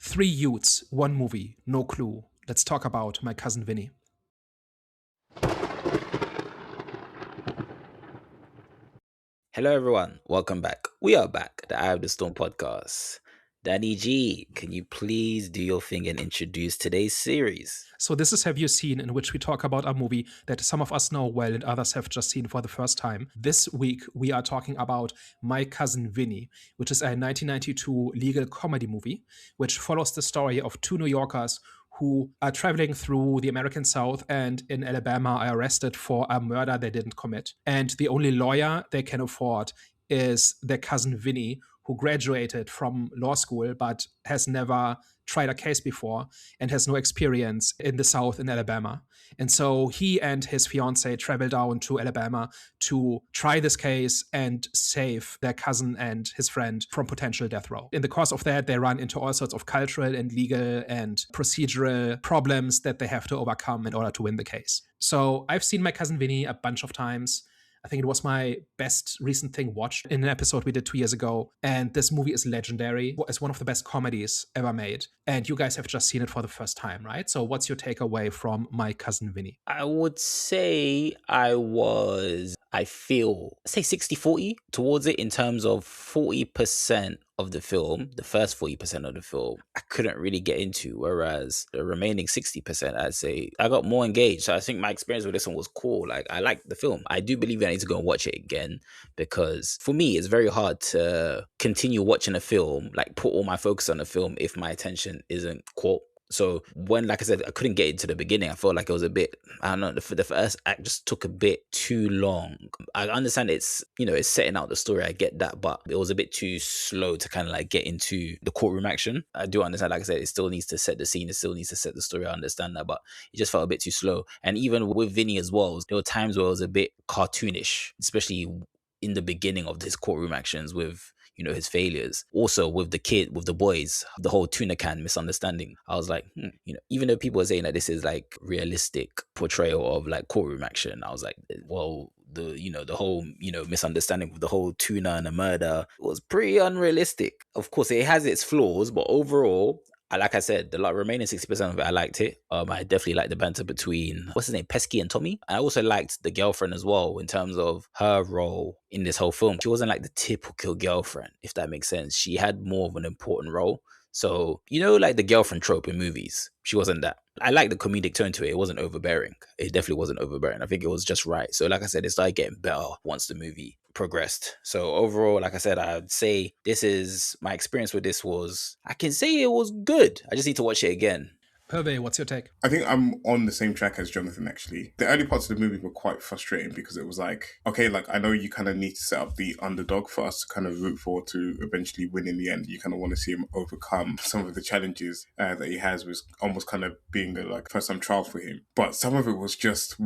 Three youths, one movie, no clue. Let's talk about My Cousin Vinny. Hello, everyone. Welcome back. We are back, the Eye of the Storm podcast. Danny G, can you please do your thing and introduce today's series? So, this is Have You Seen, in which we talk about a movie that some of us know well and others have just seen for the first time. This week, we are talking about My Cousin Vinny, which is a 1992 legal comedy movie, which follows the story of two New Yorkers who are traveling through the American South and in Alabama are arrested for a murder they didn't commit. And the only lawyer they can afford is their cousin Vinny, who graduated from law school but has never tried a case before and has no experience in the South in Alabama. And so he and his fiance travel down to Alabama to try this case and save their cousin and his friend from potential death row. In the course of that, they run into all sorts of cultural and legal and procedural problems that they have to overcome in order to win the case. So I've seen My Cousin Vinny a bunch of times. I think it was my best recent thing watched in an episode we did 2 years ago. And this movie is legendary. It's one of the best comedies ever made. And you guys have just seen it for the first time, right? So what's your takeaway from My Cousin Vinny? I would say I feel, say 60-40 towards it in terms of 40% of the film, the first 40% of the film, I couldn't really get into. Whereas the remaining 60%, I'd say I got more engaged. So I think my experience with this one was cool. Like, I liked the film. I do believe I need to go and watch it again because for me, it's very hard to continue watching a film, like put all my focus on a film if my attention isn't caught. So when, like I said, I couldn't get into the beginning, I felt like it was a bit, I don't know, the first act just took a bit too long. I understand it's setting out the story, I get that, but it was a bit too slow to kind of like get into the courtroom action. I do understand, like I said, it still needs to set the scene, it still needs to set the story, I understand that, but it just felt a bit too slow. And even with Vinny as well, there were times where it was a bit cartoonish, especially in the beginning of his courtroom actions with his failures. Also with with the boys, the whole tuna can misunderstanding. I was like, even though people are saying that this is like realistic portrayal of like courtroom action, I was like, well, the whole misunderstanding with the whole tuna and the murder was pretty unrealistic. Of course, it has its flaws, but overall, like I said, the remaining 60% of it, I liked it. I definitely liked the banter between, what's his name, Pesci and Tomei. I also liked the girlfriend as well in terms of her role in this whole film. She wasn't like the typical girlfriend, if that makes sense. She had more of an important role. So, like the girlfriend trope in movies, she wasn't that. I like the comedic tone to it. It wasn't overbearing. It definitely wasn't overbearing. I think it was just right. So, like I said, it started getting better once the movie progressed. So overall, like I said, I'd say my experience with this was, I can say it was good. I just need to watch it again. Hervé, what's your take? I think I'm on the same track as Jonathan, actually. The early parts of the movie were quite frustrating because it was like, okay, like, I know you kind of need to set up the underdog for us to kind of root for to eventually win in the end. You kind of want to see him overcome some of the challenges that he has, was almost kind of being a like first time trial for him. But some of it was just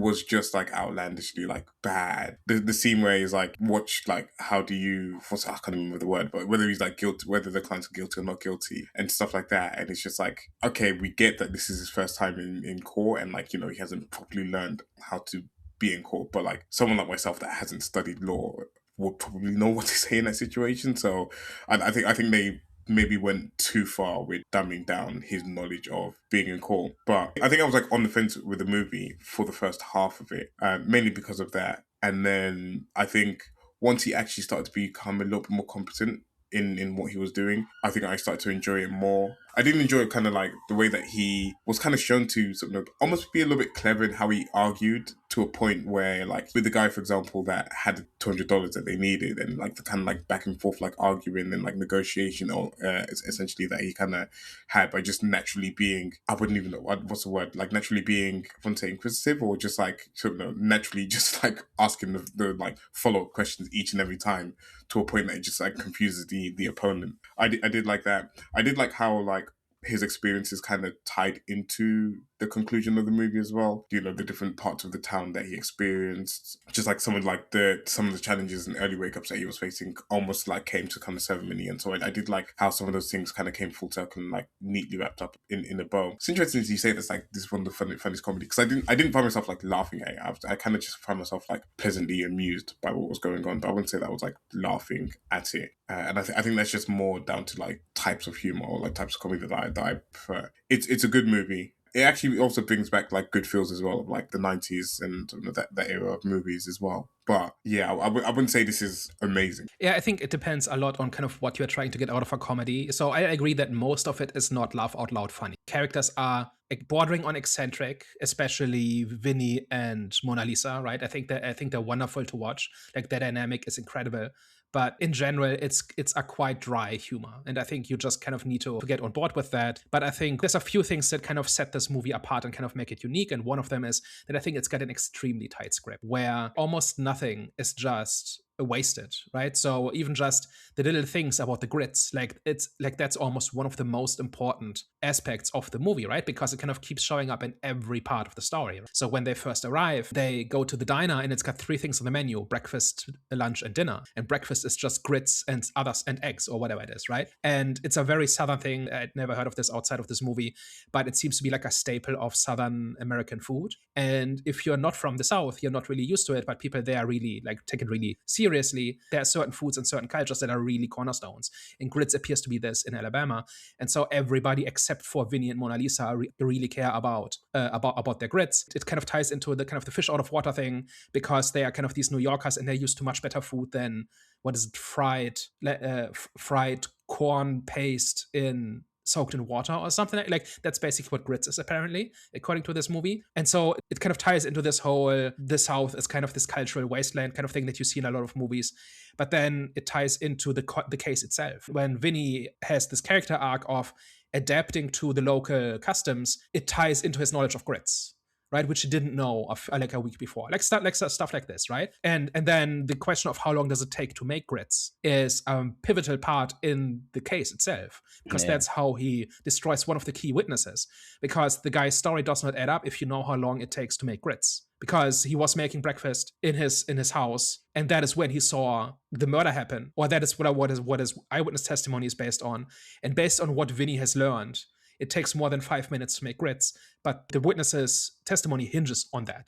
like outlandishly like bad. The scene where he's like, watch, like, how do you, I can't remember the word, but whether he's like guilty, whether the clients are guilty or not guilty and stuff like that. And it's just like, okay, we get that this is his first time in court and like, he hasn't properly learned how to be in court, but like someone like myself that hasn't studied law would probably know what to say in that situation. So I think they maybe went too far with dumbing down his knowledge of being in court. But I think I was like on the fence with the movie for the first half of it, mainly because of that. And then I think once he actually started to become a little bit more competent in what he was doing, I think I started to enjoy it more. I did enjoy it kind of like the way that he was kind of shown to sort of almost be a little bit clever in how he argued to a point where, like, with the guy, for example, that had the $200 that they needed and like the kind of like back and forth, like arguing and like negotiation or essentially that he kind of had by just naturally being, I wouldn't even know what's the word, like naturally being, I wouldn't say inquisitive or just like, sort of naturally just like asking the like follow-up questions each and every time to a point that it just like confuses the opponent. I did like that. I did like how like his experiences kind of tied into the conclusion of the movie as well. The different parts of the town that he experienced, just like some of the challenges and early wake ups that he was facing, almost like came to kind of ceremony. And so I did like how some of those things kind of came full circle and like neatly wrapped up in a bow. It's interesting as you say that's like this is one of the funniest comedy, because I didn't find myself like laughing at it. I kind of just found myself like pleasantly amused by what was going on, but I wouldn't say that I was like laughing at it. And I think that's just more down to like types of humor or like types of comedy that that I prefer. It's a good movie. It actually also brings back like good feels as well, of like the 90s and that era of movies as well. But yeah, I wouldn't say this is amazing. Yeah, I think it depends a lot on kind of what you're trying to get out of a comedy. So I agree that most of it is not laugh out loud funny. Characters are bordering on eccentric, especially Vinny and Mona Lisa, right? I think they're wonderful to watch. Like their dynamic is incredible. But in general, it's a quite dry humor. And I think you just kind of need to get on board with that. But I think there's a few things that kind of set this movie apart and kind of make it unique. And one of them is that I think it's got an extremely tight script where almost nothing is just wasted, right? So even just the little things about the grits, like it's like that's almost one of the most important aspects of the movie, right? Because it kind of keeps showing up in every part of the story. So when they first arrive, they go to the diner and it's got 3 things on the menu: breakfast, lunch, and dinner. And breakfast is just grits and others and eggs or whatever it is, right? And it's a very Southern thing. I'd never heard of this outside of this movie, but it seems to be like a staple of Southern American food. And if you're not from the South, you're not really used to it, but people there really like take it really seriously. There are certain foods and certain cultures that are really cornerstones. And grits appears to be this in Alabama. And so everybody except for Vinny and Mona Lisa really care about their grits. It kind of ties into the kind of the fish out of water thing, because they are kind of these New Yorkers and they're used to much better food than, what is it, fried corn paste soaked in water or something. Like that's basically what grits is, apparently, according to this movie. And so it kind of ties into this whole, the South is kind of this cultural wasteland kind of thing that you see in a lot of movies. But then it ties into the case itself. When Vinny has this character arc of adapting to the local customs, it ties into his knowledge of grits, right? Which he didn't know of like a week before, like stuff like this, right? And then the question of how long does it take to make grits is a pivotal part in the case itself, because that's how he destroys one of the key witnesses. Because the guy's story does not add up if you know how long it takes to make grits. Because he was making breakfast in his house, and that is when he saw the murder happen, or that is what his eyewitness testimony is based on, and based on what Vinny has learned. It takes more than 5 minutes to make grits, but the witness's testimony hinges on that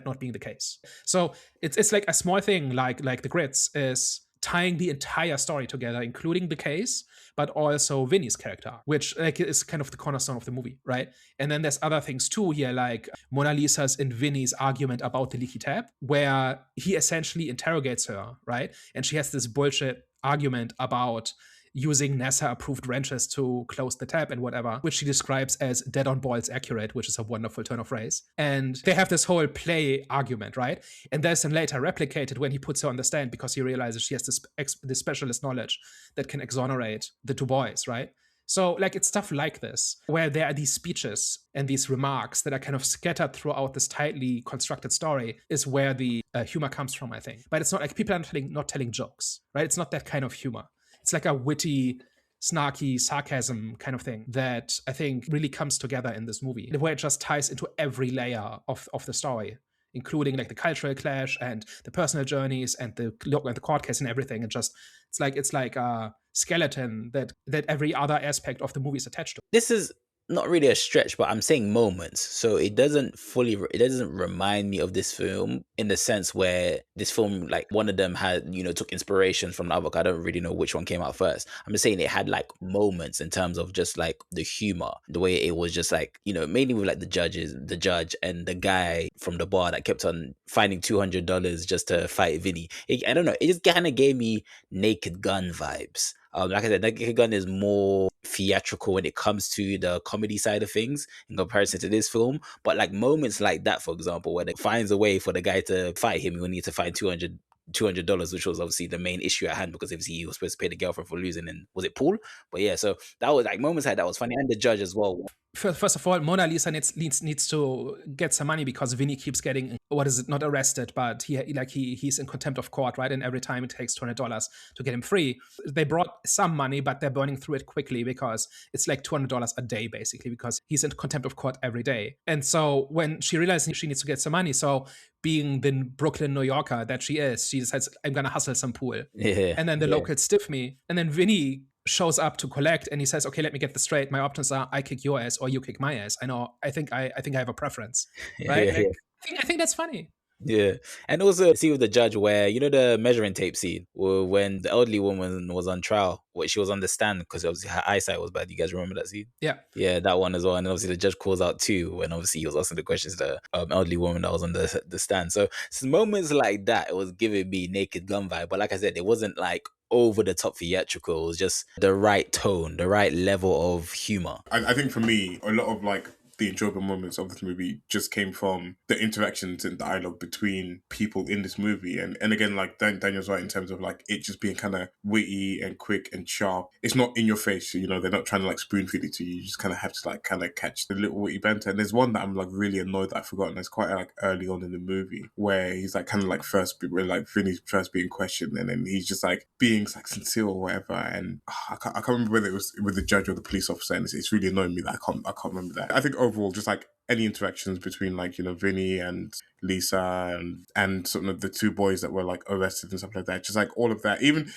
not being the case. So it's like a small thing, like the grits is tying the entire story together, including the case, but also Vinny's character, which like is kind of the cornerstone of the movie, right? And then there's other things too here, like Mona Lisa's and Vinny's argument about the leaky tap, where he essentially interrogates her, right? And she has this bullshit argument about using NASA-approved wrenches to close the tap and whatever, which she describes as dead on balls accurate, which is a wonderful turn of phrase. And they have this whole play argument, right? And there's then later replicated when he puts her on the stand, because he realizes she has this specialist knowledge that can exonerate the 2 boys, right? So like it's stuff like this, where there are these speeches and these remarks that are kind of scattered throughout this tightly constructed story, is where the humor comes from, I think. But it's not like people are not telling jokes, right? It's not that kind of humor. It's like a witty, snarky sarcasm kind of thing that I think really comes together in this movie, where it just ties into every layer of the story, including like the cultural clash and the personal journeys and the court case and everything. And just it's like a skeleton that every other aspect of the movie is attached to. This is not really a stretch, but I'm saying moments. So it doesn't remind me of this film in the sense where this film, like one of them had, took inspiration from the other. I don't really know which one came out first. I'm just saying it had like moments in terms of just like the humor, the way it was just like, mainly with like the judge and the guy from the bar that kept on finding $200 just to fight Vinny. I don't know. It just kind of gave me Naked Gun vibes. Like I said, Naked Gun is more theatrical when it comes to the comedy side of things in comparison to this film. But like moments like that, for example, where it finds a way for the guy to fight him, he will need to find $200, which was obviously the main issue at hand, because obviously he was supposed to pay the girlfriend for losing, and was it Paul? But yeah, so that was like moments like that was funny, and the judge as well. First of all, Mona Lisa needs to get some money because Vinny keeps getting, not arrested, but he's in contempt of court, right? And every time it takes $200 to get him free. They brought some money, but they're burning through it quickly because it's like $200 a day, basically, because he's in contempt of court every day. And so when she realizes she needs to get some money, so being the Brooklyn New Yorker that she is, she decides, I'm gonna hustle some pool. Yeah. And then the locals stiff me, and then Vinny shows up to collect, and he says, okay, let me get this straight. My options are I kick your ass or you kick my ass. I think I have a preference, right? Yeah. I think that's funny. Yeah. And also see with the judge where, you know, the measuring tape scene when the elderly woman was on trial, where she was on the stand because obviously her eyesight was bad. You guys remember that scene? Yeah. Yeah, that one as well. And obviously the judge calls out too when obviously he was asking the questions to the elderly woman that was on the stand. So moments like that, it was giving me Naked Gun vibe. But like I said, it wasn't like over the top theatrical. It was just the right tone, the right level of humor. I think for me, a lot of like the enjoyable moments of this movie just came from the interactions and dialogue between people in this movie. And again, like Daniel's right in terms of like it just being kind of witty and quick and sharp. It's not in your face, you know, they're not trying to like spoon feed it to you. You just kind of have to like kind of catch the little witty banter. And there's one that I'm like really annoyed that I've forgotten. It's quite like early on in the movie where he's like kind of like where like Vinny's first being questioned and then he's just like being like sincere or whatever. And I can't remember whether it was with the judge or the police officer. And it's really annoying me that I can't remember that. I think overall, just like any interactions between like, you know, Vinny and Lisa and sort of the two boys that were like arrested and stuff like that, just like all of that, even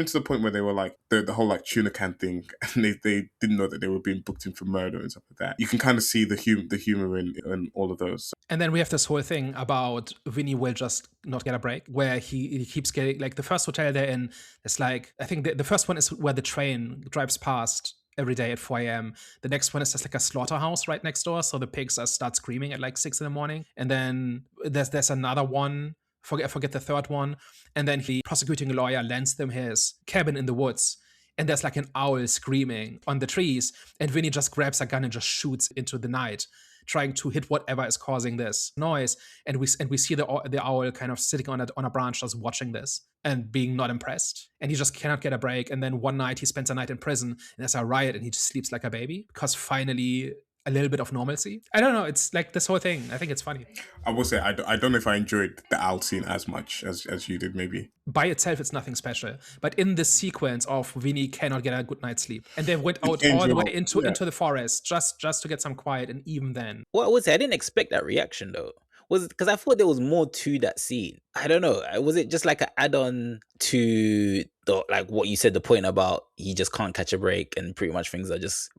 to the point where they were like the whole like tuna can thing and they didn't know that they were being booked in for murder and stuff like that. You can kind of see the humor in all of those. And then we have this whole thing about Vinny will just not get a break, where he keeps getting, like, the first hotel they're in, it's like, I think the first one is where the train drives past every day at 4 a.m. The next one is just like a slaughterhouse right next door, so the pigs start screaming at like 6 a.m. And then there's another one, I forget the third one, and then the prosecuting lawyer lends them his cabin in the woods, and there's like an owl screaming on the trees, and Vinny just grabs a gun and just shoots into the night, trying to hit whatever is causing this noise. And we see the owl kind of sitting on a branch just watching this and being not impressed. And he just cannot get a break. And then one night he spends a night in prison and there's a riot and he just sleeps like a baby because finally a little bit of normalcy. I don't know. It's like this whole thing. I think it's funny. I will say I don't know if I enjoyed the owl scene as much as you did, maybe. By itself, it's nothing special. But in this sequence of Vinny cannot get a good night's sleep, and they went out all the way into the forest just to get some quiet, and even then. Well, I would say I didn't expect that reaction though. Was it because I thought there was more to that scene? I don't know. Was it just like an add-on to the, like what you said, the point about he just can't catch a break and pretty much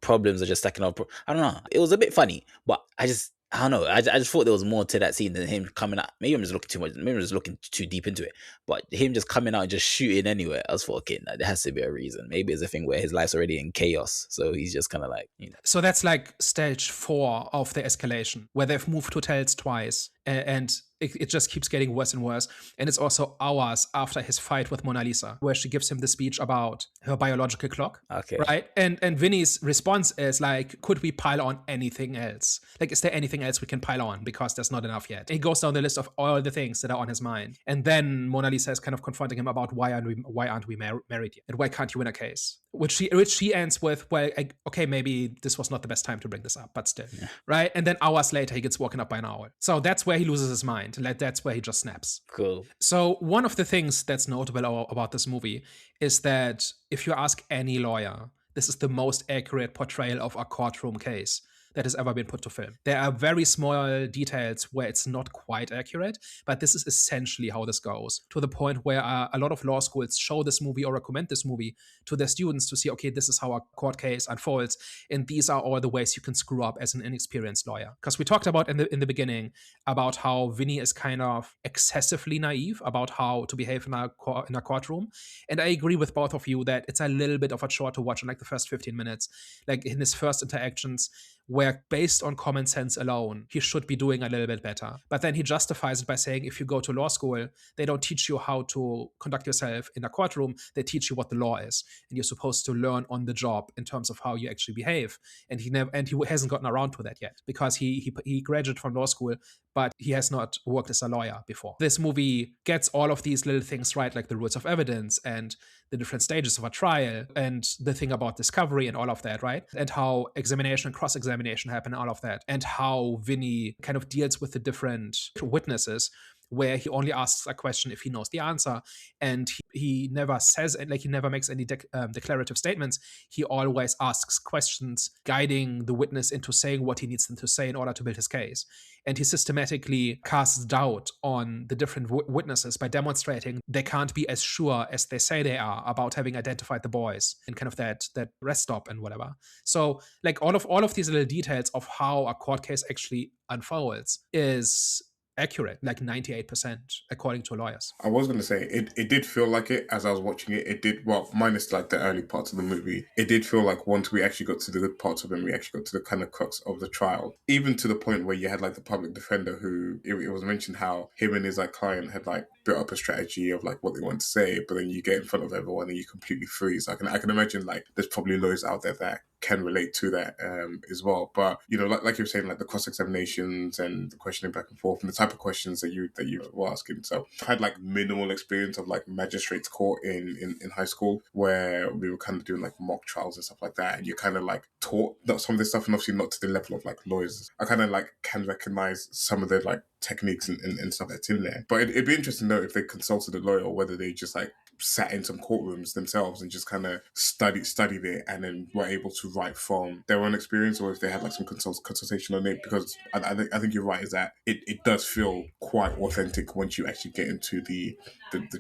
problems are just stacking up? I don't know. It was a bit funny, but I don't know. I just thought there was more to that scene than him coming out. Maybe I'm just looking too much. Maybe I'm just looking too deep into it. But him just coming out and just shooting anywhere, I was thought, okay, there has to be a reason. Maybe it's a thing where his life's already in chaos, so he's just kind of like, you know. So that's like stage 4 of the escalation, where they've moved hotels twice, and it just keeps getting worse and worse. And it's also hours after his fight with Mona Lisa, where she gives him the speech about her biological clock. Okay. Right? And Vinny's response is like, could we pile on anything else? Like, is there anything else we can pile on? Because there's not enough yet. He goes down the list of all the things that are on his mind. And then Mona Lisa is kind of confronting him about why aren't we married yet? And why can't you win a case? Which she ends with, well, okay, maybe this was not the best time to bring this up, but still. Yeah. Right? And then hours later, he gets woken up by an owl. So that's where he loses his mind. Like, that's where he just snaps. Cool. So one of the things that's notable about this movie is that if you ask any lawyer, this is the most accurate portrayal of a courtroom case that has ever been put to film. There are very small details where it's not quite accurate, but this is essentially how this goes, to the point where a lot of law schools show this movie or recommend this movie to their students to see, okay, this is how a court case unfolds, and these are all the ways you can screw up as an inexperienced lawyer. Because we talked about in the beginning about how Vinny is kind of excessively naive about how to behave in a courtroom, and I agree with both of you that it's a little bit of a chore to watch in like the first 15 minutes, like in his first interactions, where based on common sense alone, he should be doing a little bit better. But then he justifies it by saying, if you go to law school, they don't teach you how to conduct yourself in a courtroom. They teach you what the law is. And you're supposed to learn on the job in terms of how you actually behave. And he hasn't gotten around to that yet, because he graduated from law school, but he has not worked as a lawyer before. This movie gets all of these little things right, like the rules of evidence and the different stages of a trial and the thing about discovery and all of that, right? And how examination and cross-examination happen, all of that. And how Vinny kind of deals with the different witnesses, where he only asks a question if he knows the answer, and he never says, like, he never makes any declarative statements. He always asks questions, guiding the witness into saying what he needs them to say in order to build his case. And he systematically casts doubt on the different witnesses by demonstrating they can't be as sure as they say they are about having identified the boys in kind of that rest stop and whatever. So like all of these little details of how a court case actually unfolds is accurate, like 98%, according to lawyers. I was going to say, it did feel like it as I was watching it. It did, well, minus like the early parts of the movie. It did feel like once we actually got to the good parts of it, we actually got to the kind of crux of the trial. Even to the point where you had like the public defender who, it was mentioned how him and his like client had like built up a strategy of like what they want to say, but then you get in front of everyone and you completely freeze. I can imagine like there's probably lawyers out there that can relate to that as well. But you know, like you were saying, like the cross examinations and the questioning back and forth and the type of questions that you were asking. So I had like minimal experience of like magistrates court in high school, where we were kind of doing like mock trials and stuff like that, and you kind of like taught that some of this stuff, and obviously not to the level of like lawyers. I kind of like can recognize some of the like techniques and stuff that's in there. But it'd be interesting to know if they consulted a lawyer or whether they just like sat in some courtrooms themselves and just kind of studied it and then were able to write from their own experience, or if they had like some consultation on it. Because I think you're right, is that it does feel quite authentic once you actually get into the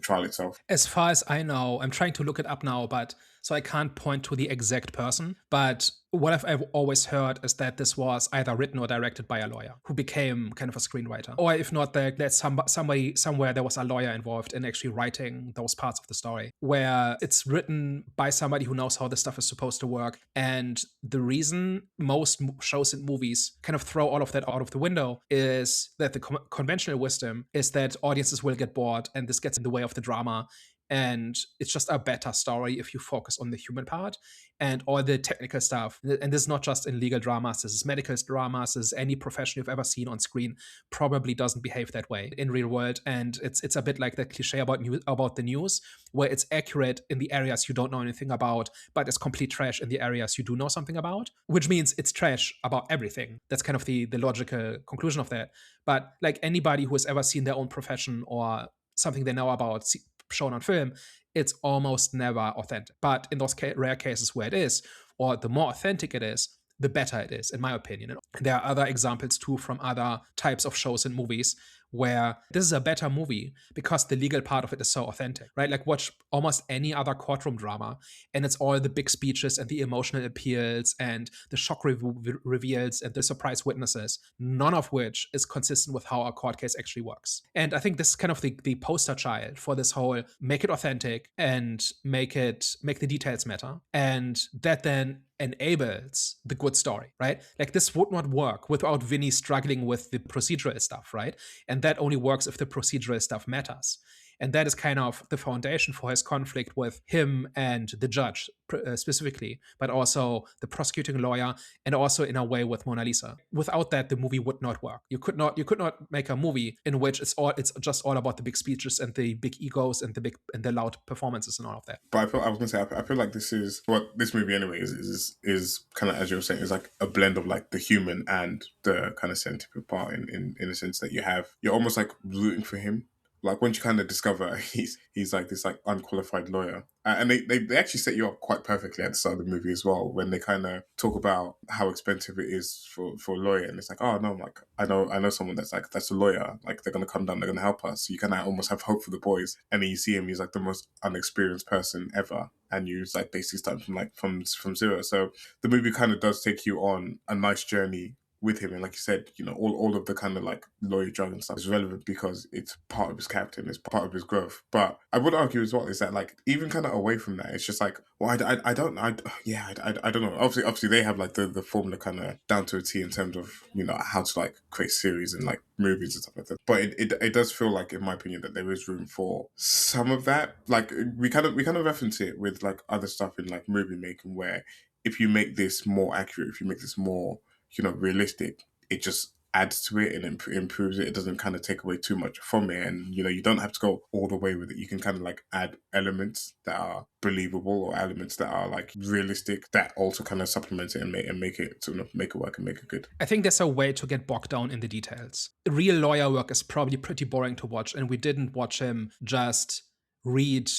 trial itself. As far as I know, I'm trying to look it up now, but so I can't point to the exact person. But what I've always heard is that this was either written or directed by a lawyer who became kind of a screenwriter. Or if not, there's somebody somewhere there was a lawyer involved in actually writing those parts of the story, where it's written by somebody who knows how this stuff is supposed to work. And the reason most shows and movies kind of throw all of that out of the window is that the conventional wisdom is that audiences will get bored and this gets in the way of the drama. And it's just a better story if you focus on the human part and all the technical stuff. And this is not just in legal dramas, this is medical dramas, this is any profession you've ever seen on screen probably doesn't behave that way in real world. And it's a bit like that cliche about the news, where it's accurate in the areas you don't know anything about, but it's complete trash in the areas you do know something about, which means it's trash about everything. That's kind of the logical conclusion of that. But like anybody who has ever seen their own profession or something they know about shown on film, it's almost never authentic. But in those rare cases where it is, or the more authentic it is, the better it is, in my opinion. And there are other examples too from other types of shows and movies where this is a better movie because the legal part of it is so authentic, right? Like watch almost any other courtroom drama and it's all the big speeches and the emotional appeals and the shock reveals and the surprise witnesses, none of which is consistent with how a court case actually works. And I think this is kind of the poster child for this whole make it authentic and make the details matter. And that then enables the good story, right? Like this would not work without Vinny struggling with the procedural stuff, right? And that only works if the procedural stuff matters. And that is kind of the foundation for his conflict with him and the judge specifically, but also the prosecuting lawyer and also in a way with Mona Lisa. Without that, the movie would not work. You could not make a movie in which it's just all about the big speeches and the big egos and the loud performances and all of that. But I feel like this is what this movie anyway is kind of, as you were saying, is like a blend of like the human and the kind of scientific part in a sense that you're almost like rooting for him. Like once you kind of discover he's like this like unqualified lawyer, and they actually set you up quite perfectly at the start of the movie as well, when they kind of talk about how expensive it is for a lawyer, and it's like, oh no, like I know someone that's a lawyer, like they're gonna come down, they're gonna help us. So you kind of almost have hope for the boys, and then you see him, he's like the most unexperienced person ever, and you like basically start from zero. So the movie kind of does take you on a nice journey with him, and like you said, you know, all of the kind of like lawyer jargon stuff is relevant because it's part of his character and it's part of his growth. But I would argue as well is that like even kind of away from that, it's just like, well, I don't know. Obviously they have like the formula kind of down to a T in terms of, you know, how to like create series and like movies and stuff like that. But it does feel like, in my opinion, that there is room for some of that. Like we kind of reference it with like other stuff in like movie making, where if you make this more accurate, if you make this more, you know, realistic, it just adds to it and improves it. It doesn't kind of take away too much from it, and you know, you don't have to go all the way with it. You can kind of like add elements that are believable or elements that are like realistic that also kind of supplement it and make it sort of make it work and make it good. I think there's a way to get bogged down in the details. Real lawyer work is probably pretty boring to watch, and we didn't watch him just read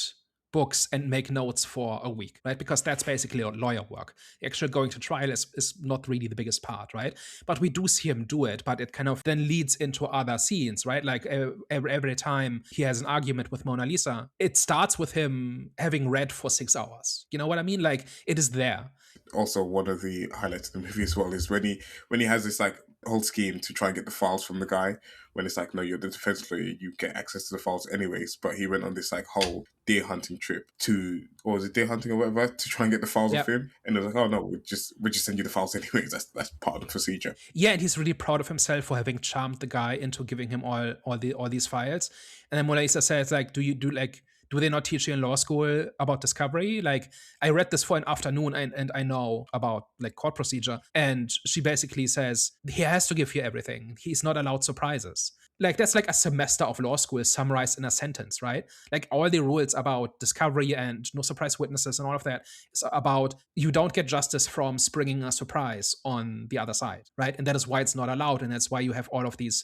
books and make notes for a week, right? Because that's basically lawyer work. Actually going to trial is not really the biggest part, right? But we do see him do it, but it kind of then leads into other scenes, right? Like every time he has an argument with Mona Lisa, it starts with him having read for 6 hours. You know what I mean? Like it is there. Also, one of the highlights of the movie as well is when he has this like whole scheme to try and get the files from the guy, when it's like, no, you're the defense lawyer, you get access to the files anyways. But he went on this like whole deer hunting trip to, or was it deer hunting or whatever, to try and get the files Yep. of him. And it was like, oh no, we just send you the files anyways. That's part of the procedure. Yeah, and he's really proud of himself for having charmed the guy into giving him all these files. And then Mona Lisa says, like, do they not teach you in law school about discovery? Like, I read this for an afternoon and I know about like court procedure. And she basically says, he has to give you everything. He's not allowed surprises. Like, that's like a semester of law school summarized in a sentence, right? Like, all the rules about discovery and no surprise witnesses and all of that is about you don't get justice from springing a surprise on the other side, right? And that is why it's not allowed. And that's why you have all of these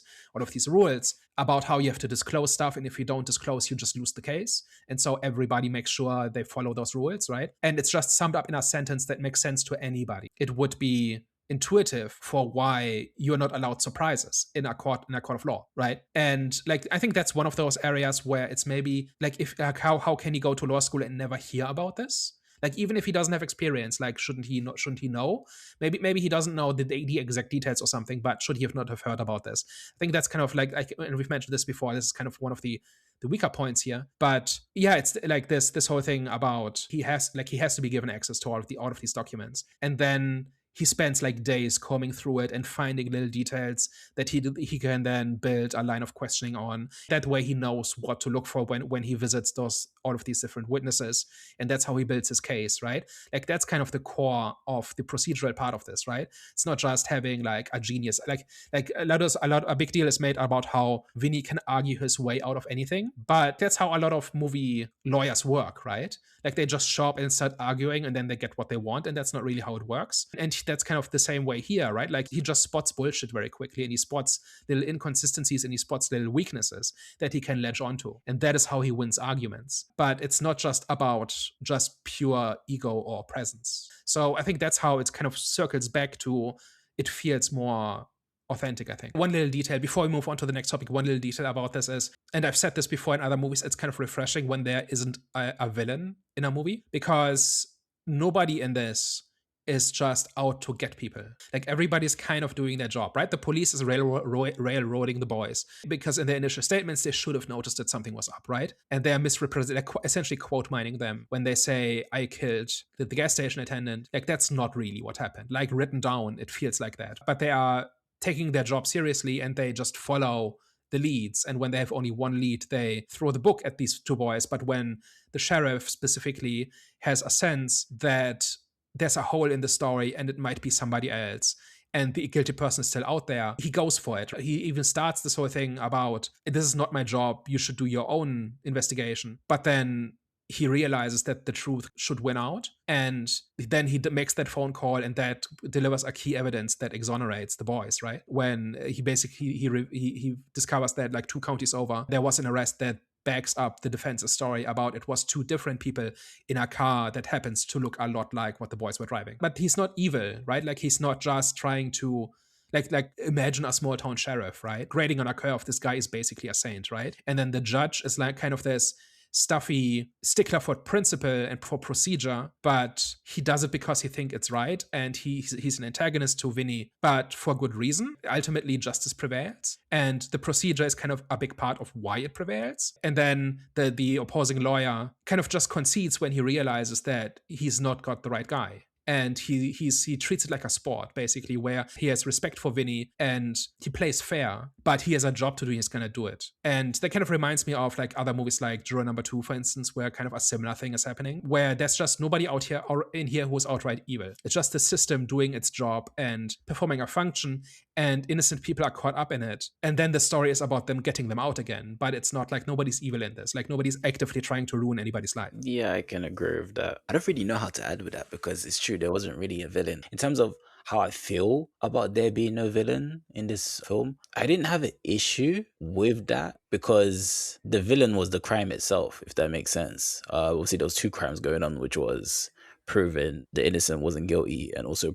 rules about how you have to disclose stuff. And if you don't disclose, you just lose the case. And so everybody makes sure they follow those rules, right? And it's just summed up in a sentence that makes sense to anybody. It would be intuitive for why you're not allowed surprises in a court of law, right? And like, I think that's one of those areas where it's maybe like, if like, how can he go to law school and never hear about this? Like, even if he doesn't have experience, like, shouldn't he know? Maybe he doesn't know the exact details or something, but should he not have heard about this? I think that's kind of like, and we've mentioned this before, this is kind of one of the weaker points here. But yeah, it's like this whole thing about he has to be given access to all of these documents. And then he spends like days combing through it and finding little details that he can then build a line of questioning on. That way he knows what to look for when he visits all of these different witnesses. And that's how he builds his case, right? Like, that's kind of the core of the procedural part of this, right? It's not just having like a genius, like a big deal is made about how Vinny can argue his way out of anything, but that's how a lot of movie lawyers work, right? Like, they just show up and start arguing and then they get what they want, and that's not really how it works. And that's kind of the same way here, right? Like, he just spots bullshit very quickly, and he spots little inconsistencies and he spots little weaknesses that he can latch onto. And that is how he wins arguments. But it's not just about just pure ego or presence. So I think that's how it kind of circles back to it feels more authentic, I think. One little detail before we move on to the next topic, one little detail about this is, and I've said this before in other movies, it's kind of refreshing when there isn't a villain in a movie, because nobody in this is just out to get people. Like, everybody's kind of doing their job, right? The police is railroading the boys because in their initial statements, they should have noticed that something was up, right? And they're misrepresenting, essentially quote mining them when they say, I killed the gas station attendant. Like, that's not really what happened. Like, written down, it feels like that. But they are taking their job seriously and they just follow the leads. And when they have only one lead, they throw the book at these two boys. But when the sheriff specifically has a sense that there's a hole in the story and it might be somebody else, and the guilty person is still out there, he goes for it. He even starts this whole thing about, this is not my job, you should do your own investigation. But then he realizes that the truth should win out, and then he makes that phone call, and that delivers a key evidence that exonerates the boys, right? When he basically he discovers that like 2 counties over, there was an arrest that backs up the defense's story about it was 2 different people in a car that happens to look a lot like what the boys were driving. But he's not evil, right? Like, he's not just trying to like imagine a small town sheriff, right? Grading on a curve, this guy is basically a saint, right? And then the judge is like kind of this stuffy stickler for principle and for procedure, but he does it because he thinks it's right, and he's an antagonist to Vinny, but for good reason. Ultimately, justice prevails, and the procedure is kind of a big part of why it prevails. And then the opposing lawyer kind of just concedes when he realizes that he's not got the right guy. And he treats it like a sport, basically, where he has respect for Vinny and he plays fair, but he has a job to do, he's gonna do it. And that kind of reminds me of like other movies like Juror Number 2, for instance, where kind of a similar thing is happening, where there's just nobody out here or in here who's outright evil. It's just the system doing its job and performing a function, and innocent people are caught up in it. And then the story is about them getting them out again. But it's not like nobody's evil in this. Like, nobody's actively trying to ruin anybody's life. Yeah, I can agree with that. I don't really know how to add with that, because it's true, there wasn't really a villain. In terms of how I feel about there being no villain in this film, I didn't have an issue with that, because the villain was the crime itself, if that makes sense. Obviously, there was 2 crimes going on, which was proving the innocent wasn't guilty, and also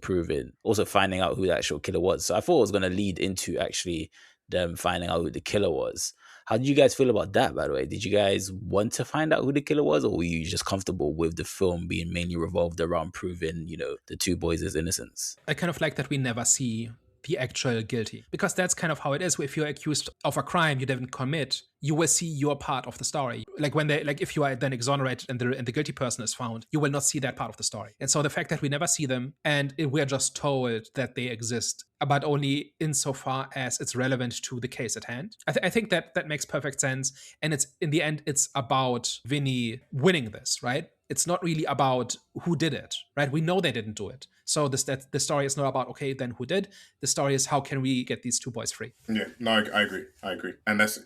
finding out who the actual killer was. So I thought it was going to lead into actually them finding out who the killer was. How did you guys feel about that, by the way? Did you guys want to find out who the killer was, or were you just comfortable with the film being mainly revolved around proving, the 2 boys' innocence? I kind of like that we never see the actual guilty. Because that's kind of how it is. If you're accused of a crime you didn't commit, you will see your part of the story. Like when if you are then exonerated and the guilty person is found, you will not see that part of the story. And so the fact that we never see them and we're just told that they exist, but only insofar as it's relevant to the case at hand. I think that makes perfect sense. And it's in the end, it's about Vinny winning this, right? It's not really about who did it, right? We know they didn't do it. So the story is not about, okay, then who did? The story is how can we get these two boys free? Yeah, no, I agree. And that's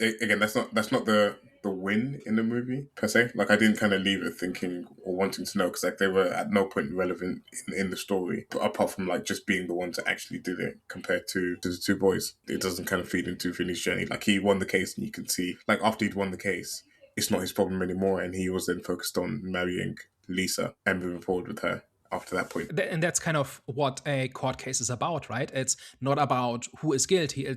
not the win in the movie per se. Like I didn't kind of leave it thinking or wanting to know, because like they were at no point relevant in the story, but apart from like just being the ones that actually did it compared to the two boys. It doesn't kind of feed into Vinny's journey. Like he won the case, and you can see like after he'd won the case, it's not his problem anymore, and he was then focused on marrying Lisa and moving forward with her after that point. And that's kind of what a court case is about, right? It's not about who is guilty.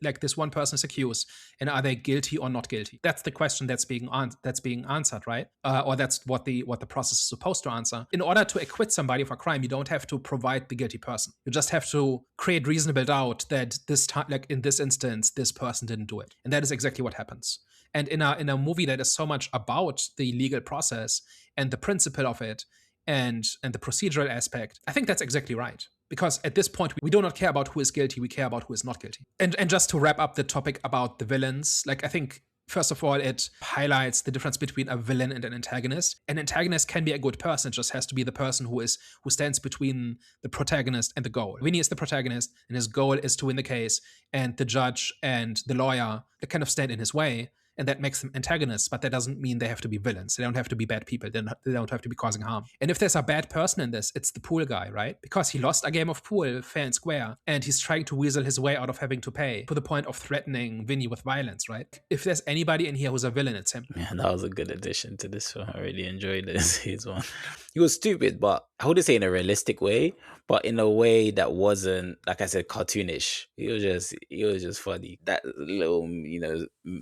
Like this one person is accused, and are they guilty or not guilty? That's the question that's being answered, right? Or that's what the process is supposed to answer. In order to acquit somebody of a crime, you don't have to provide the guilty person. You just have to create reasonable doubt that this time, like in this instance, this person didn't do it, and that is exactly what happens. And in a movie that is so much about the legal process and the principle of it, and the procedural aspect, I think that's exactly right. Because at this point, we do not care about who is guilty, we care about who is not guilty. And just to wrap up the topic about the villains, like I think, first of all, it highlights the difference between a villain and an antagonist. An antagonist can be a good person, it just has to be the person who stands between the protagonist and the goal. Vinny is the protagonist, and his goal is to win the case, and the judge and the lawyer, they kind of stand in his way. And that makes them antagonists, but that doesn't mean they have to be villains. They don't have to be bad people. They don't have to be causing harm. And if there's a bad person in this, it's the pool guy, right? Because he lost a game of pool fair and square, and he's trying to weasel his way out of having to pay, to the point of threatening Vinny with violence, right? If there's anybody in here who's a villain, it's him. Yeah, that was a good addition to this film. I really enjoyed this. His one. He was stupid, but I wouldn't say in a realistic way, but in a way that wasn't, like I said, cartoonish. He was just funny. That little,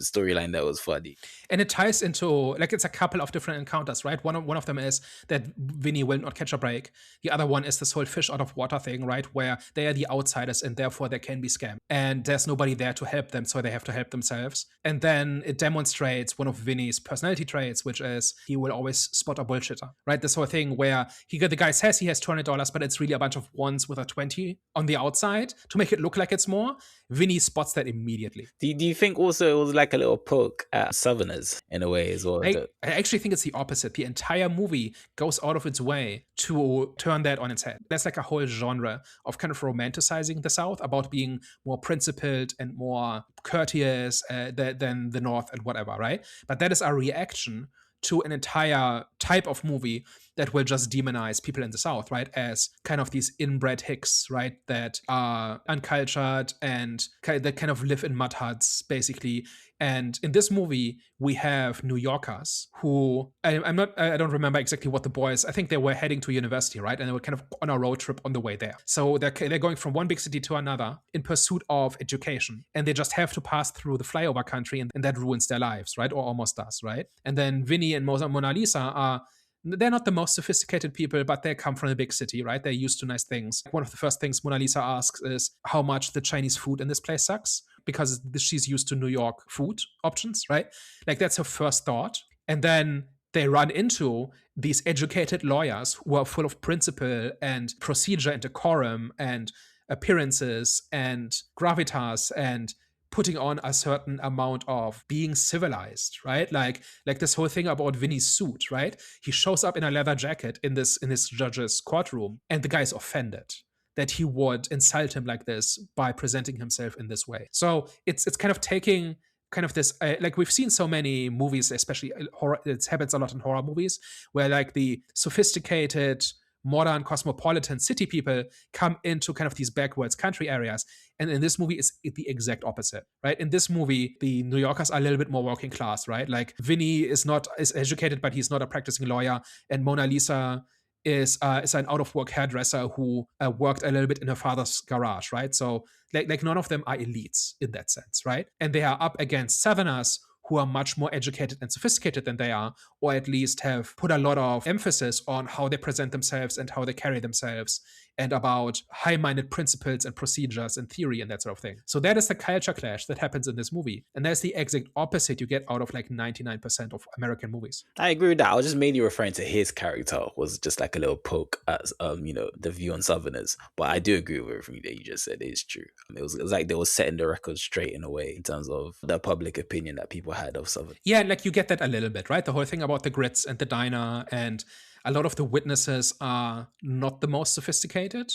storyline that was funny. And it ties into, like, it's a couple of different encounters, right? One of them is that Vinny will not catch a break. The other one is this whole fish out of water thing, right? Where they are the outsiders and therefore they can be scammed. And there's nobody there to help them, so they have to help themselves. And then it demonstrates one of Vinny's personality traits, which is he will always spot a bullshitter, right? This whole thing where the guy says he has $200, but it's really a bunch of ones with a 20 on the outside to make it look like it's more. Vinny spots that immediately. Do you think also it was like a little poke at Southerners in a way as well? I actually think it's the opposite. The entire movie goes out of its way to turn that on its head. There's like a whole genre of kind of romanticizing the South, about being more principled and more courteous than the North and whatever, right? But that is a reaction to an entire type of movie that will just demonize people in the South, right? As kind of these inbred hicks, right? That are uncultured and that kind of live in mud huts, basically. And in this movie, we have New Yorkers who, I don't remember exactly what the boys, I think they were heading to university, right? And they were kind of on a road trip on the way there. So they're going from one big city to another in pursuit of education. And they just have to pass through the flyover country, and that ruins their lives, right? Or almost does, right? And then Vinny and Mona Lisa they're not the most sophisticated people, but they come from a big city, right? They're used to nice things. One of the first things Mona Lisa asks is how much the Chinese food in this place sucks, because she's used to New York food options, right? Like that's her first thought. And then they run into these educated lawyers who are full of principle and procedure and decorum and appearances and gravitas and putting on a certain amount of being civilized, right? Like this whole thing about Vinny's suit, right? He shows up in a leather jacket in his judge's courtroom, and the guy is offended that he would insult him like this by presenting himself in this way. So it's kind of taking kind of this, like we've seen so many movies, especially horror, it happens a lot in horror movies, where like the sophisticated, modern, cosmopolitan city people come into kind of these backwards country areas. And in this movie, it's the exact opposite, right? In this movie, the New Yorkers are a little bit more working class, right? Like Vinny is educated, but he's not a practicing lawyer. And Mona Lisa is an out-of-work hairdresser who worked a little bit in her father's garage, right? So like none of them are elites in that sense, right? And they are up against Southerners who are much more educated and sophisticated than they are, or at least have put a lot of emphasis on how they present themselves and how they carry themselves and about high-minded principles and procedures and theory and that sort of thing. So that is the culture clash that happens in this movie. And that's the exact opposite you get out of like 99% of American movies. I agree with that. I was just mainly referring to his character was just like a little poke at the view on Southerners. But I do agree with everything that you just said. It is true. It was like they were setting the record straight in a way in terms of the public opinion that people had of Southern. Yeah, like you get that a little bit, right? The whole thing about the grits and the diner, and a lot of the witnesses are not the most sophisticated,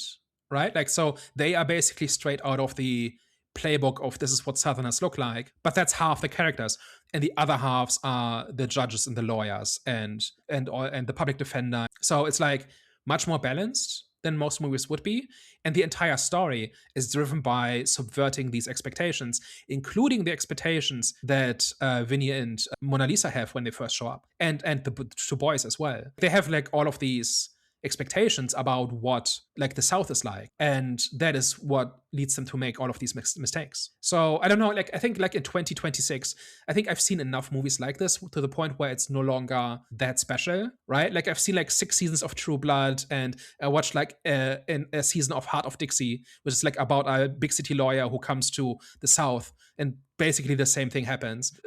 right? Like, so they are basically straight out of the playbook of this is what Southerners look like, but that's half the characters, and the other halves are the judges and the lawyers and the public defender. So it's like much more balanced than most movies would be, and the entire story is driven by subverting these expectations, including the expectations that Vinny and Mona Lisa have when they first show up, and the two boys as well. They have like all of these expectations about what like the South is like, and that is what leads them to make all of these mistakes. So I don't know, like I think like in 2026 I think I've seen enough movies like this to the point where it's no longer that special, right? Like I've seen like 6 seasons of True Blood, and I watched like a season of Heart of Dixie, which is like about a big city lawyer who comes to the South, and basically the same thing happens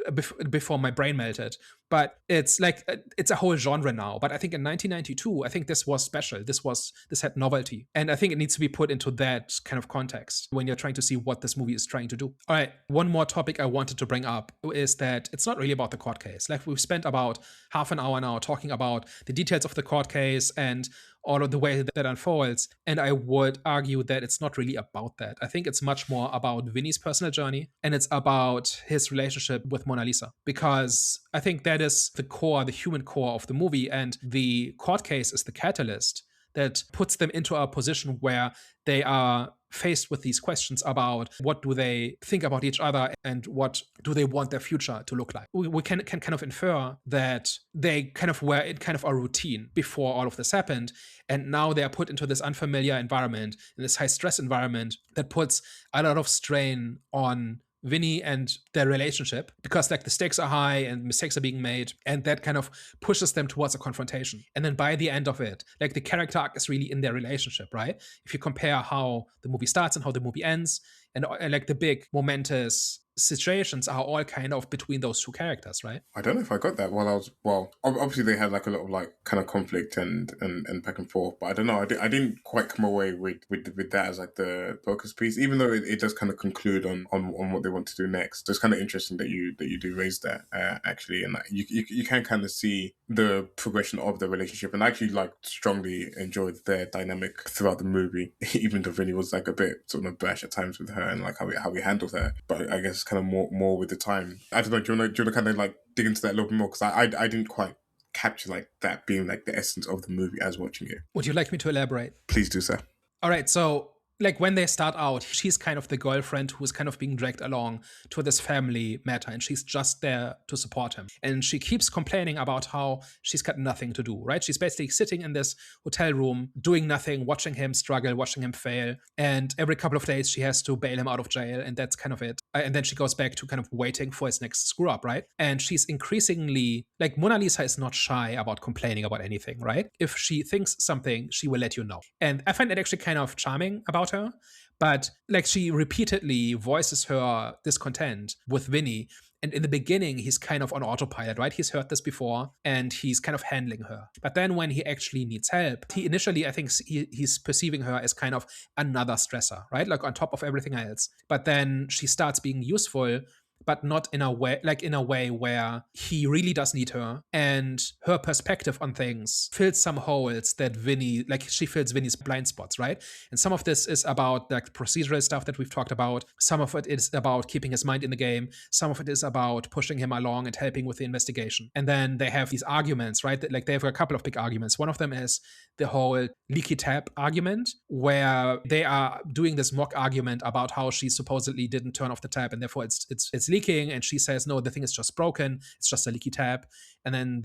before my brain melted. But it's like it's a whole genre now. But I think in 1992 I think this was special. This had novelty, and I think it needs to be put into that kind of context when you're trying to see what this movie is trying to do. All right, one more topic I wanted to bring up is that it's not really about the court case. Like we've spent about half an hour now talking about the details of the court case and all of the way that unfolds, and I would argue that it's not really about that. I think it's much more about Vinny's personal journey, and it's about his relationship with Mona Lisa, because I think that is the core, the human core of the movie, and the court case is the catalyst that puts them into a position where they are faced with these questions about what do they think about each other and what do they want their future to look like. We can kind of infer that they kind of were in kind of a routine before all of this happened, and now they are put into this unfamiliar environment, in this high stress environment that puts a lot of strain on Vinny and their relationship, because like the stakes are high and mistakes are being made, and that kind of pushes them towards a confrontation. And then by the end of it, like the character arc is really in their relationship, right? If you compare how the movie starts and how the movie ends, and like the big momentous situations are all kind of between those two characters, right? I don't know if I got that while I was, well, obviously they had like a lot of like kind of conflict and back and forth, but I don't know, I didn't quite come away with that as like the focus piece, even though it does kind of conclude on what they want to do next. It's kind of interesting that you do raise that actually, and like, you can kind of see the progression of the relationship, and I actually like strongly enjoyed their dynamic throughout the movie, even though Vinny was like a bit sort of brash at times with her and like how he handled her, but I guess kind of more with the time. I don't know, do you want to kind of like dig into that a little bit more, because I didn't quite capture like that being like the essence of the movie as watching it. Would you like me to elaborate? Please do, sir. All right, so like when they start out, she's kind of the girlfriend who's kind of being dragged along to this family matter, and she's just there to support him. And she keeps complaining about how she's got nothing to do, right? She's basically sitting in this hotel room, doing nothing, watching him struggle, watching him fail. And every couple of days she has to bail him out of jail, and that's kind of it. And then she goes back to kind of waiting for his next screw up, right? And she's increasingly, like Mona Lisa is not shy about complaining about anything, right? If she thinks something, she will let you know. And I find it actually kind of charming about her, but like she repeatedly voices her discontent with Vinny, and in the beginning he's kind of on autopilot, right? He's heard this before and he's kind of handling her, but then when he actually needs help, he initially, I think he's perceiving her as kind of another stressor, right? Like on top of everything else, but then she starts being useful, but not in a way where he really does need her, and her perspective on things fills some holes that Vinny, like she fills Vinny's blind spots, right? And some of this is about like procedural stuff that we've talked about. Some of it is about keeping his mind in the game. Some of it is about pushing him along and helping with the investigation. And then they have these arguments, right? Like they have a couple of big arguments. One of them is the whole leaky tap argument, where they are doing this mock argument about how she supposedly didn't turn off the tap and therefore it's leaking, and she says no, the thing is just broken, it's just a leaky tap. And then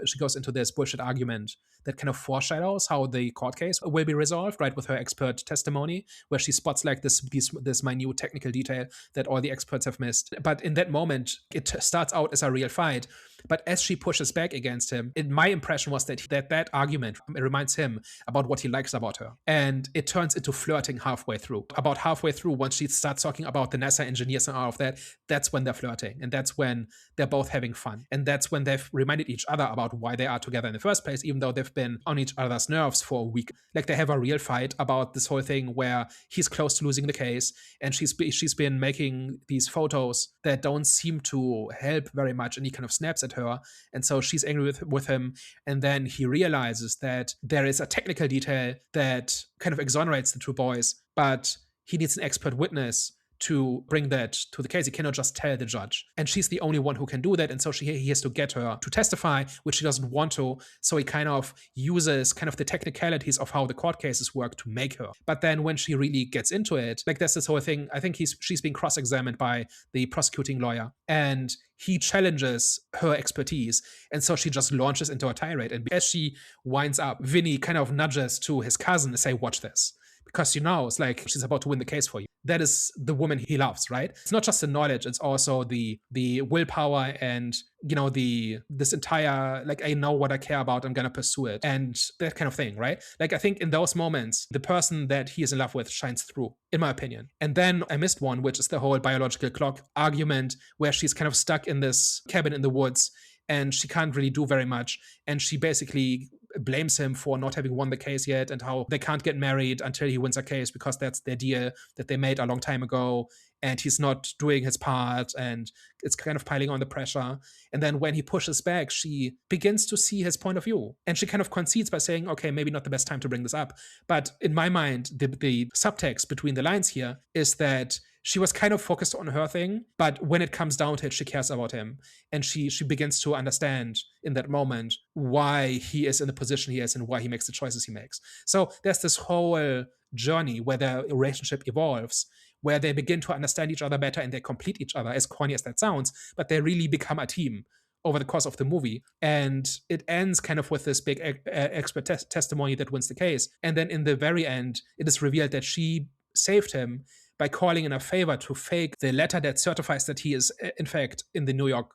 she goes into this bullshit argument that kind of foreshadows how the court case will be resolved, right, with her expert testimony, where she spots like this minute technical detail that all the experts have missed. But in that moment, it starts out as a real fight. But as she pushes back against him, my impression was that argument reminds him about what he likes about her. And it turns into flirting halfway through. About halfway through, once she starts talking about the NASA engineers and all of that, that's when they're flirting. And that's when they're both having fun. And that's when they've reminded each other about why they are together in the first place, even though they've been on each other's nerves for a week. Like they have a real fight about this whole thing where he's close to losing the case, and she's been making these photos that don't seem to help very much, and he kind of snaps at her, and so she's angry with him. And then he realizes that there is a technical detail that kind of exonerates the two boys, but he needs an expert witness to bring that to the case. He cannot just tell the judge. And she's the only one who can do that. And so he has to get her to testify, which she doesn't want to. So he kind of uses kind of the technicalities of how the court cases work to make her. But then when she really gets into it, like that's this whole thing. I think she's being cross-examined by the prosecuting lawyer, and he challenges her expertise. And so she just launches into a tirade. And as she winds up, Vinny kind of nudges to his cousin and say, watch this. Because it's like she's about to win the case for you. That is the woman he loves, right? It's not just the knowledge, it's also the willpower and, this entire, like, I know what I care about, I'm gonna pursue it, and that kind of thing, right? Like, I think in those moments, the person that he is in love with shines through, in my opinion. And then I missed one, which is the whole biological clock argument, where she's kind of stuck in this cabin in the woods, and she can't really do very much, and she basically blames him for not having won the case yet, and how they can't get married until he wins a case because that's their deal that they made a long time ago, and he's not doing his part, and it's kind of piling on the pressure. And then when he pushes back, she begins to see his point of view, and she kind of concedes by saying, okay, maybe not the best time to bring this up. But in my mind, the subtext between the lines here is that she was kind of focused on her thing, but when it comes down to it, she cares about him. And she begins to understand in that moment why he is in the position he is and why he makes the choices he makes. So there's this whole journey where their relationship evolves, where they begin to understand each other better and they complete each other, as corny as that sounds, but they really become a team over the course of the movie. And it ends kind of with this big expert testimony that wins the case. And then in the very end, it is revealed that she saved him by calling in a favor to fake the letter that certifies that he is, in fact, in the New York,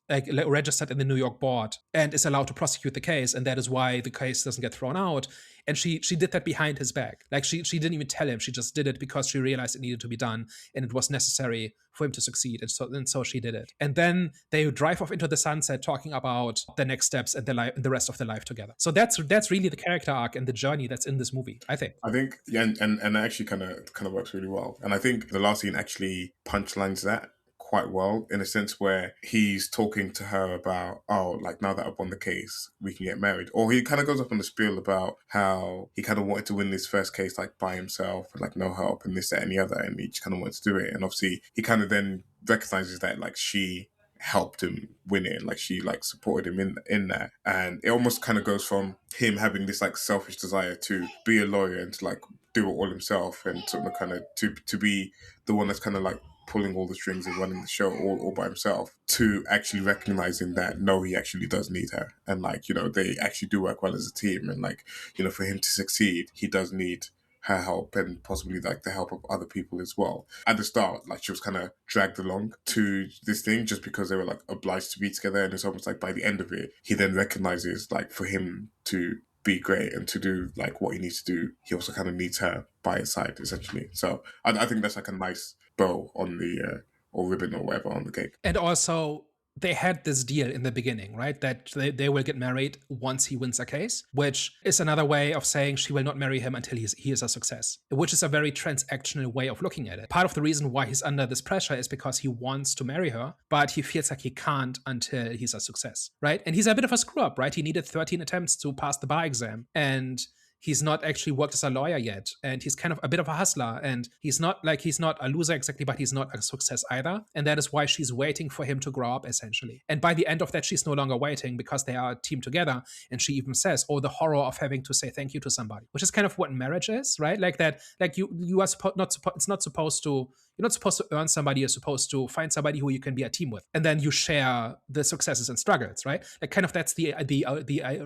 registered in the New York board and is allowed to prosecute the case. And that is why the case doesn't get thrown out. And she did that behind his back. Like she didn't even tell him. She just did it because she realized it needed to be done and it was necessary for him to succeed. And so she did it. And then they drive off into the sunset talking about the next steps and the rest of their life together. So that's really the character arc and the journey that's in this movie, I think. Yeah, and it actually kind of works really well. And I think the last scene actually punchlines that quite well, in a sense where he's talking to her about, like, now that I've won the case, we can get married. Or he kind of goes up on the spiel about how he kind of wanted to win this first case, like, by himself, and, like, no help, and this, that, and the other, and he just kind of wanted to do it. And obviously, he kind of then recognizes that, like, she helped him win it, and, like, she, like, supported him in that. And it almost kind of goes from him having this, like, selfish desire to be a lawyer and to, like, do it all himself, and sort of kind of to be the one that's kind of, like, pulling all the strings and running the show all by himself, to actually recognizing that, no, he actually does need her. And, like, they actually do work well as a team. And, like, for him to succeed, he does need her help and possibly, like, the help of other people as well. At the start, like, she was kind of dragged along to this thing just because they were, like, obliged to be together. And it's almost like by the end of it, he then recognizes, like, for him to be great and to do, like, what he needs to do, he also kind of needs her by his side, essentially. So I think that's, like, a nice bow on the or ribbon or whatever on the cake. And also, they had this deal in the beginning, right? That they will get married once he wins a case, which is another way of saying she will not marry him until he is a success, which is a very transactional way of looking at it. Part of the reason why he's under this pressure is because he wants to marry her, but he feels like he can't until he's a success, right? And he's a bit of a screw up, right? He needed 13 attempts to pass the bar exam, and he's not actually worked as a lawyer yet, and he's kind of a bit of a hustler, and he's not a loser exactly, but he's not a success either. And that is why she's waiting for him to grow up, essentially. And by the end of that, she's no longer waiting because they are a team together. And she even says, the horror of having to say thank you to somebody, which is kind of what marriage is, right? Like that, like you are it's not supposed to, You're not supposed to earn somebody. You're supposed to find somebody who you can be a team with, and then you share the successes and struggles, right? Like, kind of, that's the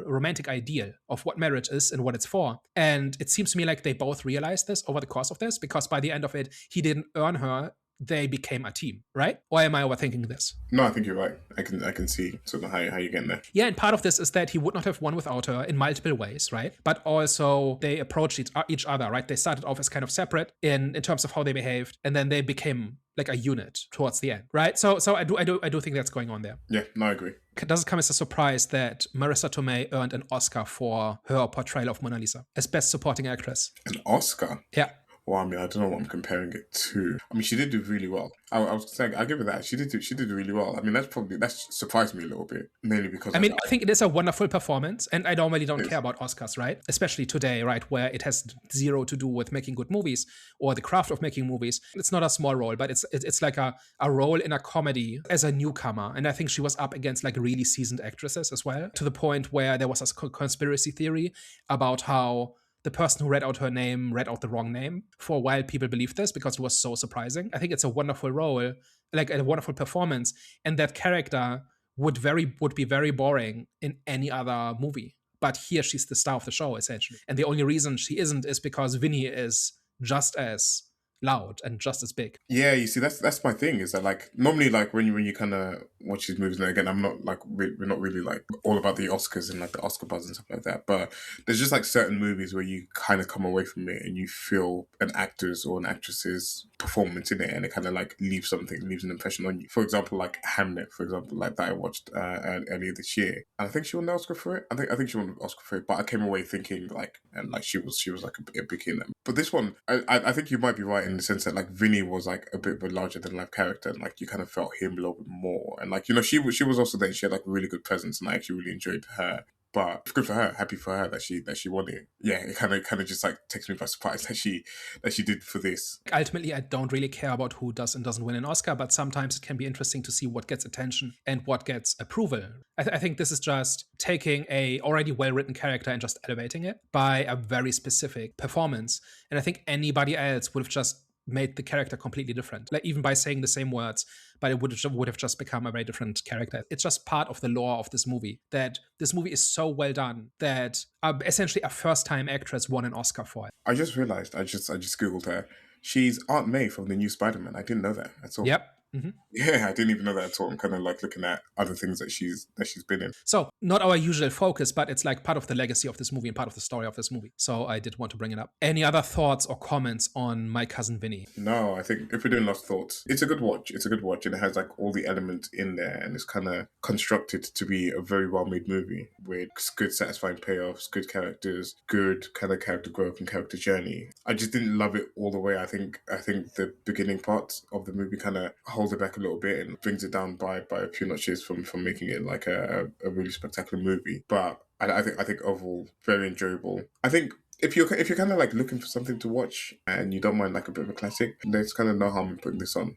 romantic ideal of what marriage is and what it's for. And it seems to me like they both realized this over the course of this, because by the end of it, he didn't earn her. They became a team, right? Or am I overthinking this? No, I think you're right. I can see sort of how you're getting there. Yeah, and part of this is that he would not have won without her in multiple ways, right? But also they approached each other, right? They started off as kind of separate in terms of how they behaved, and then they became like a unit towards the end, right? So I do think that's going on there. Yeah, no, I agree. Does it come as a surprise that Marisa Tomei earned an Oscar for her portrayal of Mona Lisa as Best Supporting Actress? An Oscar? Yeah. Well, I mean, I don't know what I'm comparing it to. I mean, she did do really well. I was saying, I'll give her that. She did really well. I mean, that's surprised me a little bit, mainly because I think it is a wonderful performance, and I normally don't care about Oscars, right? Especially today, right, where it has zero to do with making good movies or the craft of making movies. It's not a small role, but it's like a role in a comedy as a newcomer, and I think she was up against like really seasoned actresses as well, to the point where there was a conspiracy theory about how the person who read out her name read out the wrong name. For a while, people believed this because it was so surprising. I think it's a wonderful role, like a wonderful performance, and that character would be very boring in any other movie. But here, she's the star of the show, essentially. And the only reason she isn't is because Vinny is just as loud and just as big. Yeah, you see, that's my thing, is that like normally, like when you kind of watch these movies, and again, I'm not like we're not really like all about the Oscars and like the Oscar buzz and stuff like that, but there's just like certain movies where you kind of come away from it and you feel an actor's or an actress's performance in it, and it kind of like leaves an impression on you. For example, like Hamlet, for example, like that I watched earlier this year, and I think she won the Oscar for it. I think she won the Oscar for it, but I came away thinking like, and like she was like a big hit. But this one, I think you might be right in the sense that like Vinny was like a bit of a larger than life character, and like you kind of felt him a little bit more, and like, you know, she was also there. She had like a really good presence, and I actually really enjoyed her. But it's good for her. Happy for her that she won it. Yeah, it kind of just like takes me by surprise that she did for this. Ultimately, I don't really care about who does and doesn't win an Oscar, but sometimes it can be interesting to see what gets attention and what gets approval. I think this is just taking a already well-written character and just elevating it by a very specific performance. And I think anybody else would have just made the character completely different, like even by saying the same words, but it would have just become a very different character. It's just part of the lore of this movie, that this movie is so well done that essentially a first-time actress won an Oscar for it. I just realized, I just googled her. She's Aunt May from the new Spider-Man. I didn't know that at all. Yep. Mm-hmm. Yeah, I didn't even know that at all. I'm kind of like looking at other things that she's been in. So not our usual focus, but it's like part of the legacy of this movie and part of the story of this movie. So I did want to bring it up. Any other thoughts or comments on My Cousin Vinny? No, I think if we're doing last thoughts, it's a good watch. It's a good watch, and it has like all the elements in there, and it's kind of constructed to be a very well-made movie with good, satisfying payoffs, good characters, good kind of character growth and character journey. I just didn't love it all the way. I think the beginning part of the movie kind of holds it back a little bit and brings it down by a few notches from making it like a really spectacular movie. But I think overall very enjoyable. I think if you're kind of like looking for something to watch and you don't mind like a bit of a classic, there's kind of no harm in putting this on.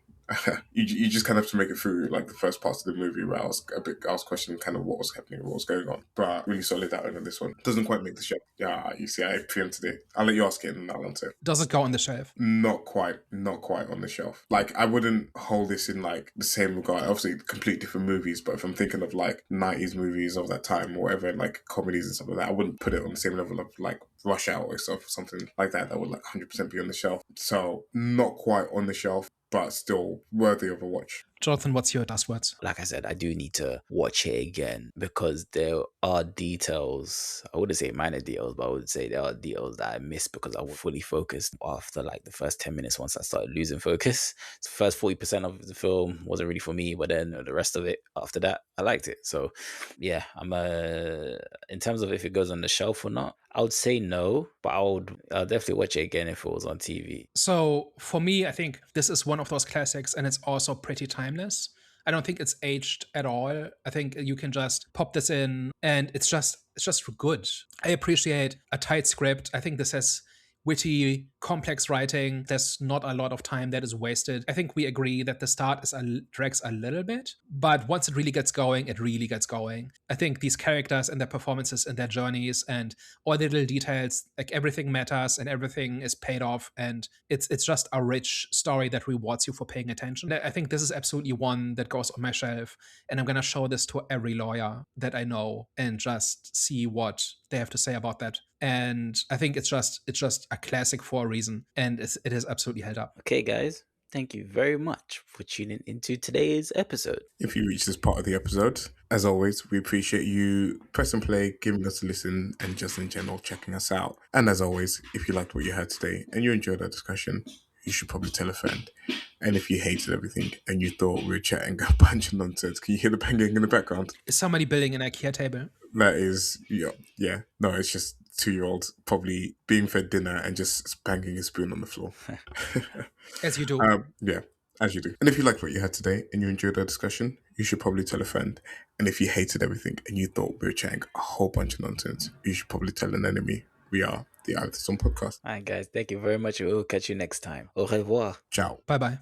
you just kind of have to make it through like the first parts of the movie where I was questioning kind of what was happening and what was going on. But really solid out on this one. Doesn't quite make the show. Yeah, you see, I preempted it. I'll let you ask it and I'll answer. Does it go on the shelf? Not quite on the shelf. Like, I wouldn't hold this in like the same regard. Obviously, complete different movies, but if I'm thinking of like 90s movies of that time or whatever, like comedies and stuff like that, I wouldn't put it on the same level of like Rush Hour or stuff, something like that. That would like 100% be on the shelf. So not quite on the shelf, but still worthy of a watch. Jonathan, what's your last words? Like I said, I do need to watch it again because there are details. I wouldn't say minor details, but I would say there are details that I missed because I was fully focused after like the first 10 minutes once I started losing focus. The first 40% of the film wasn't really for me, but then the rest of it after that, I liked it. So yeah, in terms of if it goes on the shelf or not, I would say no, but I'll definitely watch it again if it was on TV. So for me, I think this is one of those classics, and it's also pretty timeless. I don't think it's aged at all. I think you can just pop this in and it's just good. I appreciate a tight script. I think this has witty, complex writing. There's not a lot of time that is wasted. I think we agree that the start drags a little bit, but once it really gets going, it really gets going. I think these characters and their performances and their journeys and all the little details, like everything matters and everything is paid off, and it's just a rich story that rewards you for paying attention. I think this is absolutely one that goes on my shelf, and I'm gonna show this to every lawyer that I know and just see what they have to say about that. And I think it's just a classic for a reason, and it is absolutely held up. Okay, guys, thank you very much for tuning into today's episode. If you reach this part of the episode, as always, we appreciate you pressing play, giving us a listen, and just in general checking us out. And as always, if you liked what you heard today and you enjoyed our discussion, you should probably tell a friend. And if you hated everything and you thought we were chatting a bunch of nonsense, can you hear the banging in the background? Is somebody building an IKEA table? That is, yeah. No, it's just 2-year-olds probably being fed dinner and just banging a spoon on the floor. As you do. Yeah, as you do. And if you liked what you had today and you enjoyed our discussion, you should probably tell a friend. And if you hated everything and you thought we were chatting a whole bunch of nonsense, you should probably tell an enemy. We are the Out of the Sun podcast. All right, guys, thank you very much. We'll catch you next time. Au revoir. Ciao. Bye-bye.